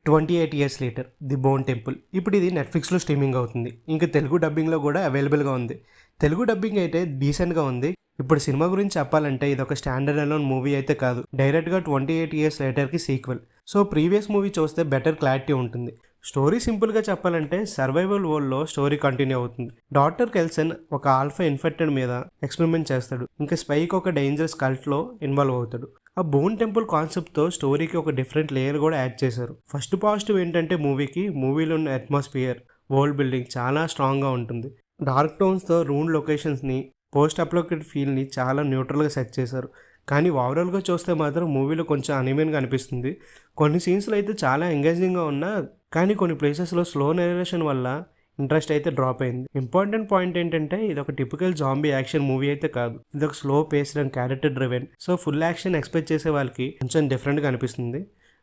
28 years later the bone temple ఇప్పుడు ఇది నెట్ఫ్లిక్స్లో స్ట్రీమింగ్ అవుతుంది. ఇంకా తెలుగు డబ్బింగ్లో కూడా అవైలబుల్గా ఉంది. తెలుగు డబ్బింగ్ అయితే డీసెంట్గా ఉంది. ఇప్పుడు సినిమా గురించి చెప్పాలంటే ఇది ఒక స్టాండర్డ్ అలోన్ మూవీ అయితే కాదు, డైరెక్ట్గా 28 ఇయర్స్ లేటర్కి సీక్వెల్. సో ప్రీవియస్ మూవీ చూస్తే బెటర్ క్లారిటీ ఉంటుంది. స్టోరీ సింపుల్గా చెప్పాలంటే సర్వైవల్ వరల్డ్లో స్టోరీ కంటిన్యూ అవుతుంది. డాక్టర్ కెల్సన్ ఒక ఆల్ఫా ఇన్ఫెక్టెడ్ మీద ఎక్స్పెరిమెంట్ చేస్తాడు. ఇంకా స్పైక్ ఒక డేంజరస్ కల్ట్లో ఇన్వాల్వ్ అవుతాడు. ఆ బోన్ టెంపుల్ కాన్సెప్ట్తో స్టోరీకి ఒక డిఫరెంట్ లేయర్ కూడా యాడ్ చేశారు. ఫస్ట్ పాజిటివ్ ఏంటంటే మూవీలో ఉన్న అట్మాస్ఫియర్, వరల్డ్ బిల్డింగ్ చాలా స్ట్రాంగ్గా ఉంటుంది. డార్క్ టోన్స్తో రూన్ లొకేషన్స్ని, పోస్ట్ అపోకలిప్టిక్ ఫీల్ని చాలా న్యూట్రల్గా సెట్ చేశారు. కానీ ఓవరాల్గా చూస్తే మాత్రం మూవీలో కొంచెం అనిమేన్గా అనిపిస్తుంది. కొన్ని సీన్స్లో అయితే చాలా ఎంగేజింగ్గా ఉన్నా కానీ కొన్ని ప్లేసెస్లో స్లో నెరేషన్ వల్ల ఇంట్రెస్ట్ అయితే డ్రాప్ అయింది. ఇంపార్టెంట్ పాయింట్ ఏంటంటే ఇది ఒక టిపికల్ జాంబీ యాక్షన్ మూవీ అయితే కాదు, ఇది ఒక slow paced and character driven. So full action expect చేసే వాళ్ళకి కొంచెం డిఫరెంట్గా అనిపిస్తుంది.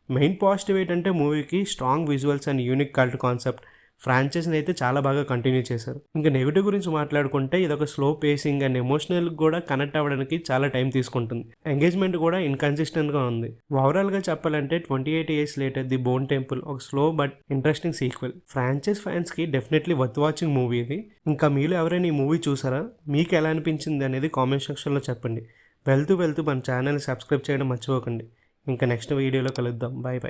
మెయిన్ పాజిటివ్ ఏంటంటే మూవీకి strong visuals and unique cult concept ఫ్రాంచైజీని అయితే చాలా బాగా కంటిన్యూ చేశారు. ఇంకా నెగిటివ్ గురించి మాట్లాడుకుంటే ఇది ఒక స్లో పేసింగ్ అండ్ ఎమోషనల్ కూడా కనెక్ట్ అవ్వడానికి చాలా టైం తీసుకుంటుంది. ఎంగేజ్మెంట్ కూడా ఇన్కన్సిస్టెంట్గా ఉంది. ఓవరాల్గా చెప్పాలంటే 28 years later the bone temple ఒక slow but interesting sequel. Franchise ఫ్యాన్స్కి డెఫినెట్లీ వర్త్ వాచింగ్ మూవీ ఇది. ఇంకా మీలో ఎవరైనా ఈ మూవీ చూసారా? మీకు ఎలా అనిపించింది అనేది కామెంట్ సెక్షన్లో చెప్పండి. వెళ్తూ మన ఛానల్ని సబ్స్క్రైబ్ చేయడం మర్చిపోకండి. ఇంకా నెక్స్ట్ వీడియోలో కలుద్దాం. బాయ్.